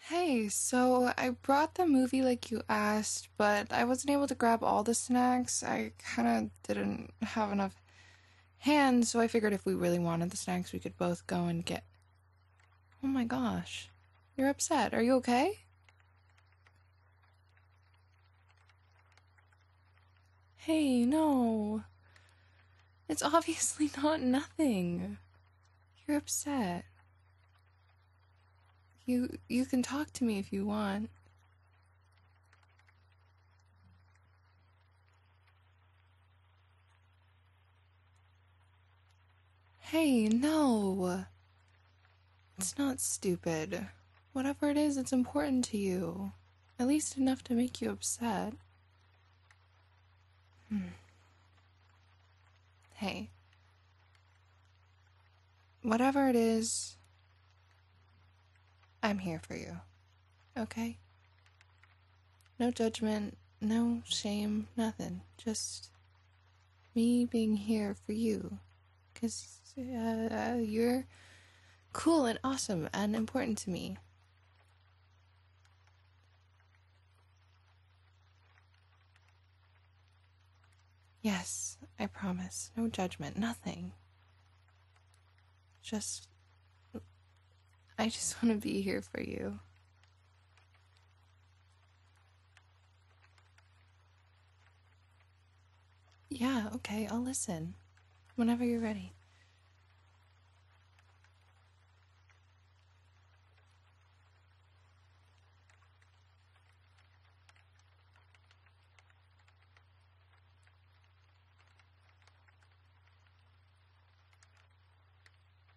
Hey, so I brought the movie like you asked, but I wasn't able to grab all the snacks. I kind of didn't have enough hands, so I figured if we really wanted the snacks, we could both go and get. Oh my gosh. You're upset. Are you okay? Hey, no. It's obviously not nothing. You're upset. You can talk to me if you want. Hey, no. It's not stupid. Whatever it is, it's important to you. At least enough to make you upset. Hey. Whatever it is, I'm here for you. Okay? No judgment, no shame, nothing. Just me being here for you. 'Cause you're cool and awesome and important to me. Yes, I promise. No judgment, nothing. I just want to be here for you. Yeah, okay, I'll listen. Whenever you're ready.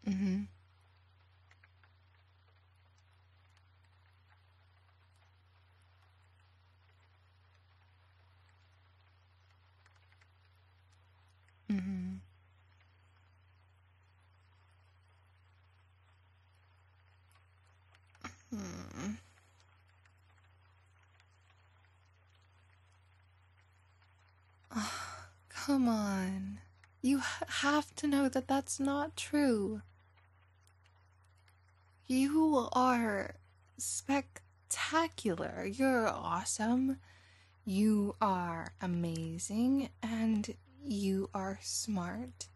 Mm-hmm. Mm-hmm. Hmm. Oh, come on. You have to know that that's not true. You are spectacular. You're awesome. You are amazing. And you are smart.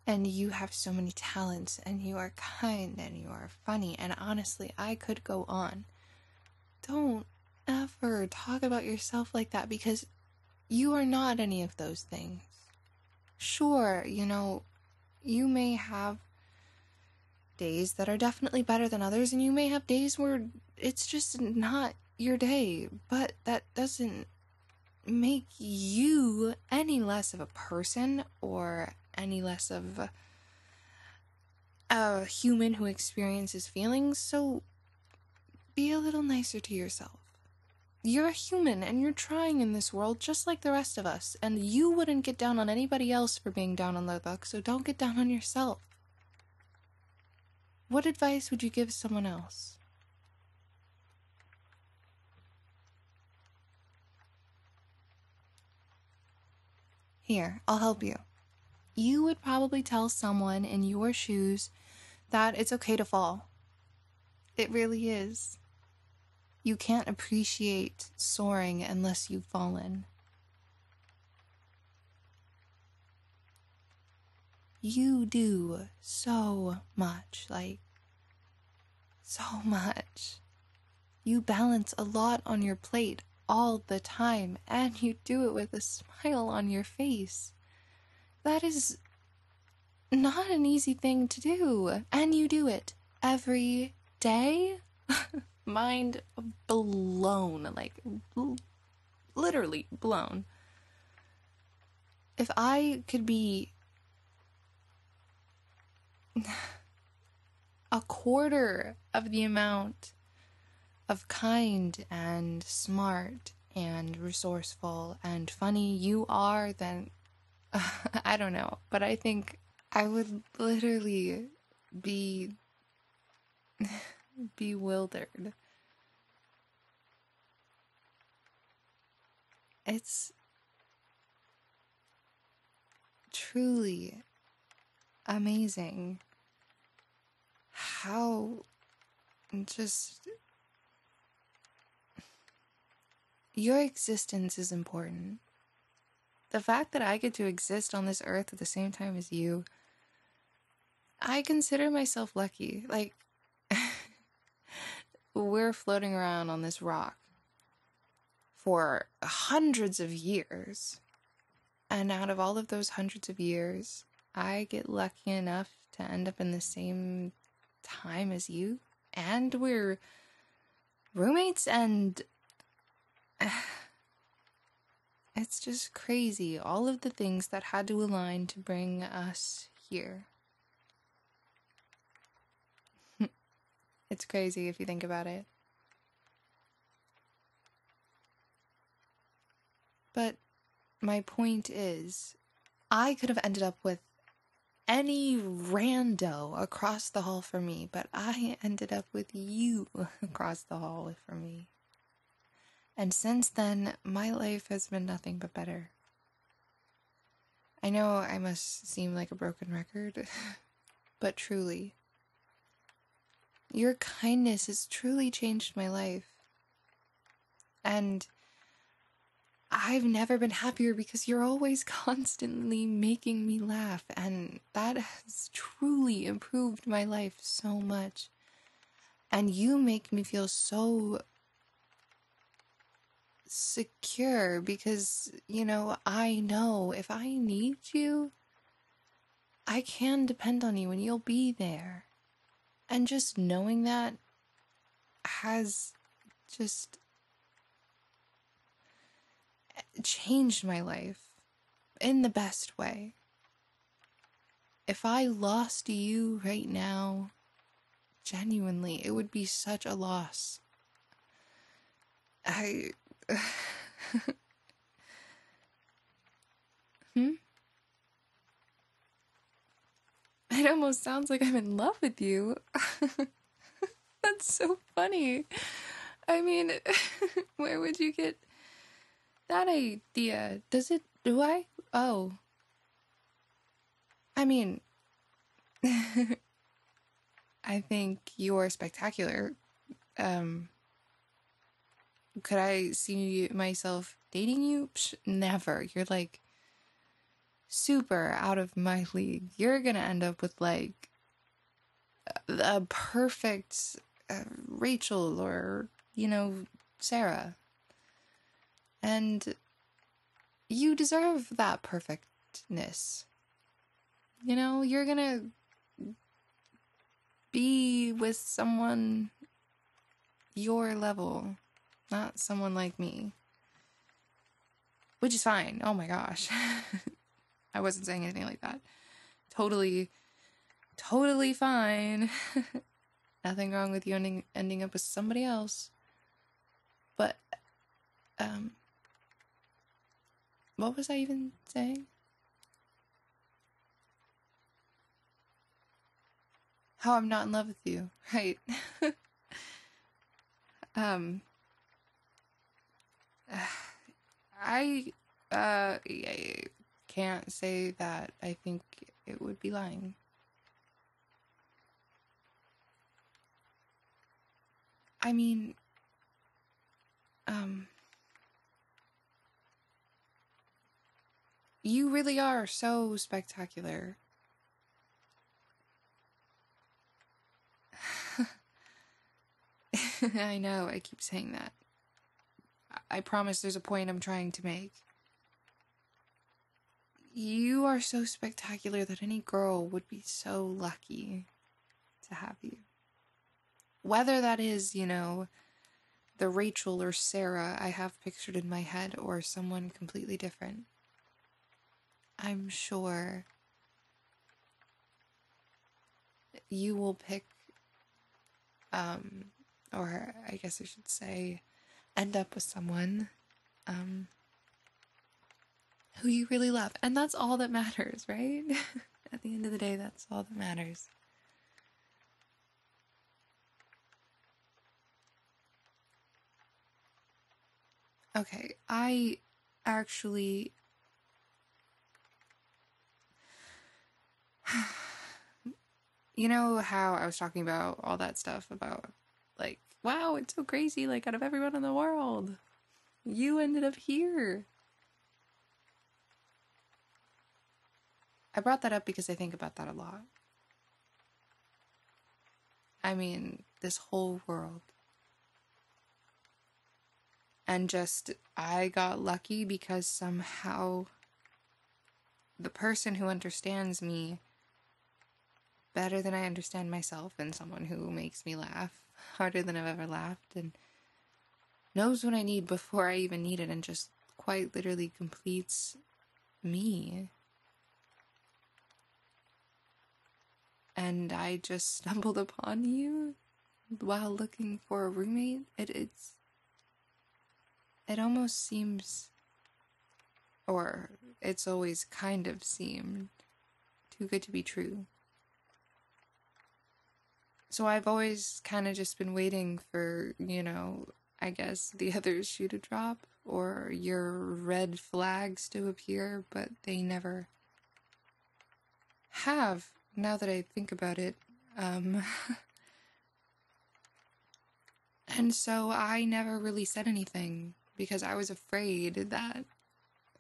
And you have so many talents. And you are kind. And you are funny. And honestly, I could go on. Don't ever talk about yourself like that because you are not any of those things. Sure, you may have days that are definitely better than others, and you may have days where it's just not your day, but that doesn't make you any less of a person or any less of a human who experiences feelings, so be a little nicer to yourself. You're a human, and you're trying in this world just like the rest of us, and you wouldn't get down on anybody else for being down on their luck, so don't get down on yourself. What advice would you give someone else? Here, I'll help you. You would probably tell someone in your shoes that it's okay to fall. It really is. You can't appreciate soaring unless you've fallen. You do so much, so much. You balance a lot on your plate all the time, and you do it with a smile on your face. That is not an easy thing to do, and you do it every day. Mind blown, literally blown. If I could be a quarter of the amount of kind and smart and resourceful and funny you are, then I don't know, but I think I would literally be bewildered. It's truly amazing how just your existence is important. The fact that I get to exist on this earth at the same time as you, I consider myself lucky. Like, we're floating around on this rock for hundreds of years. And out of all of those hundreds of years, I get lucky enough to end up in the same time as you. And we're roommates, and it's just crazy. All of the things that had to align to bring us here. It's crazy if you think about it. But my point is, I could have ended up with any rando across the hall from me, but I ended up with you across the hall from me. And since then, my life has been nothing but better. I know I must seem like a broken record, but truly, your kindness has truly changed my life. And I've never been happier because you're always constantly making me laugh, and that has truly improved my life so much. And you make me feel so secure because, you know if I need you, I can depend on you and you'll be there. And just knowing that has just changed my life in the best way. If I lost you right now, genuinely, it would be such a loss. It almost sounds like I'm in love with you. That's so funny. I mean, where would you get that idea? Do I? Oh. I mean, I think you're spectacular. Could I see myself dating you? Never. You're like super out of my league. You're gonna end up with like a perfect Rachel or, Sarah. And you deserve that perfectness. You're gonna be with someone your level, not someone like me. Which is fine. Oh my gosh. I wasn't saying anything like that. Totally fine. Nothing wrong with you ending up with somebody else. But, what was I even saying? How I'm not in love with you, right? I can't say that. I think it would be lying. I mean, you really are so spectacular. I know, I keep saying that. I promise there's a point I'm trying to make. You are so spectacular that any girl would be so lucky to have you. Whether that is, the Rachel or Sarah I have pictured in my head or someone completely different. I'm sure you will pick, or I guess I should say, end up with someone, who you really love. And that's all that matters, right? At the end of the day, that's all that matters. Okay, I actually... You know how I was talking about all that stuff about, like, wow, it's so crazy, like, out of everyone in the world. You ended up here. I brought that up because I think about that a lot. I mean, this whole world. And just, I got lucky because somehow the person who understands me better than I understand myself, and someone who makes me laugh harder than I've ever laughed, and knows what I need before I even need it, and just quite literally completes me. And I just stumbled upon you while looking for a roommate. It almost seems, or it's always kind of seemed, too good to be true. So I've always kind of just been waiting for, you know, I guess the other shoe to drop, or your red flags to appear, but they never have, now that I think about it. And so I never really said anything, because I was afraid that,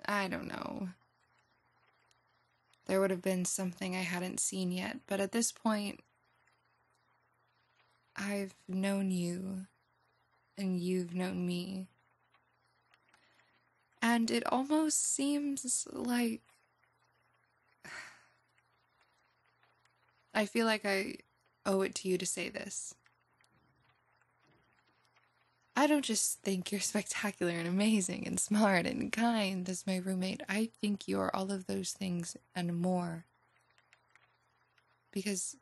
I don't know, there would have been something I hadn't seen yet. But at this point, I've known you, and you've known me. And it almost seems like I feel like I owe it to you to say this. I don't just think you're spectacular and amazing and smart and kind as my roommate. I think you're all of those things and more. Because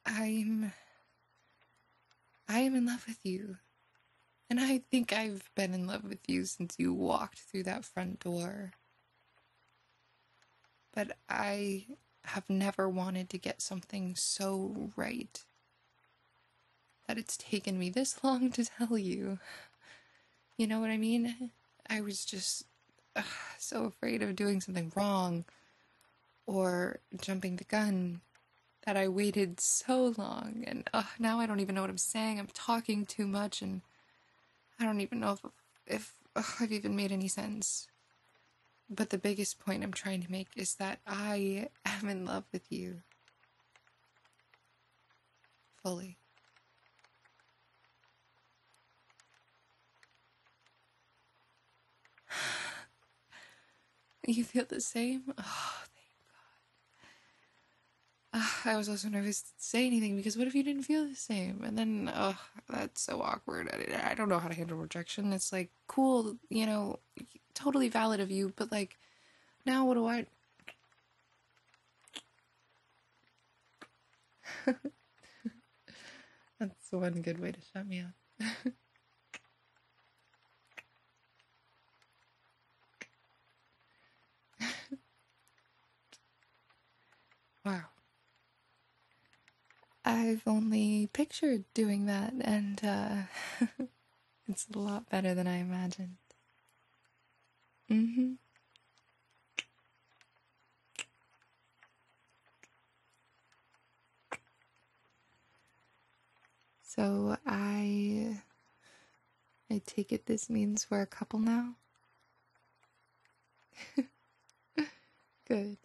I am in love with you. And I think I've been in love with you since you walked through that front door. But I have never wanted to get something so right that it's taken me this long to tell you. You know what I mean? I was just so afraid of doing something wrong or jumping the gun that I waited so long, and now I don't even know what I'm saying. I'm talking too much, and I don't even know if I've even made any sense. But the biggest point I'm trying to make is that I am in love with you. Fully. You feel the same? Oh, I was also nervous to say anything, because what if you didn't feel the same? And then, that's so awkward. I don't know how to handle rejection. It's like, cool, you know, totally valid of you, but like, now what do I... That's one good way to shut me up. Wow. I've only pictured doing that, and it's a lot better than I imagined. So I take it this means we're a couple now? Good.